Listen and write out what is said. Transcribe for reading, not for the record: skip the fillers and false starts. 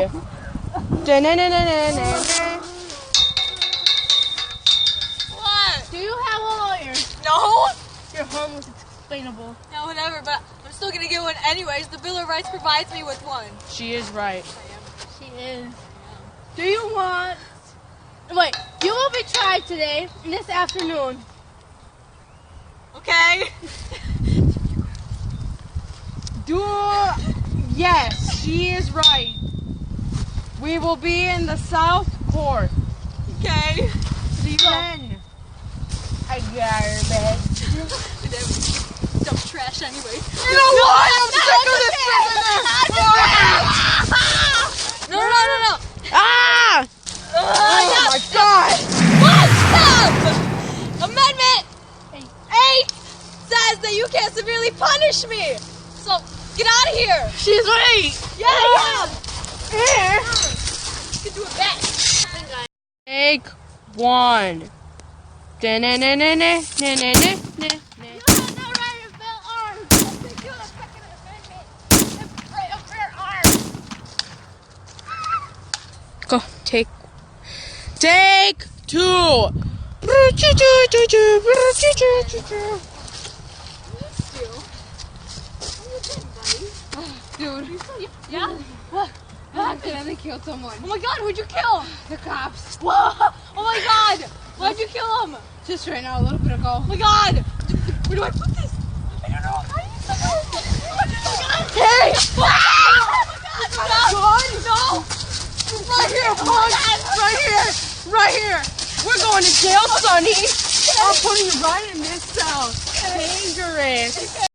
Okay. What? Do you have a lawyer? No. Your home was explainable. No, whatever, but I'm still gonna get one anyways. The Bill of Rights provides me with one. She is right. She is. Do you want... Wait, you will be tried today, this afternoon. Okay. Yes, she is right. We will be in the South Court. Okay. See you then. I garbage. Dump trash anyway. You know what? I'm sick of this prisoner. No. Ah! Oh my God! What? Stop! Amendment 8 says that you can't severely punish me. So get out of here. She's right. Yeah. Here. You can do it back. Take one. You have no right to bear arms. They do the Second Amendment. The right of bear arms. Go. Take two. Dude. Yeah. I accidentally killed someone. Oh my God, who'd you kill? The cops. Whoa. Oh my God. Why'd you kill him? Just right now, a little bit ago. Oh my God. Where do I put this? I don't know. How do you put this? Oh my God. Hey! Oh my God. No. Right here, punk! Right here! Right here! We're going to jail, Sonny! I'm putting you right in this cell. Dangerous.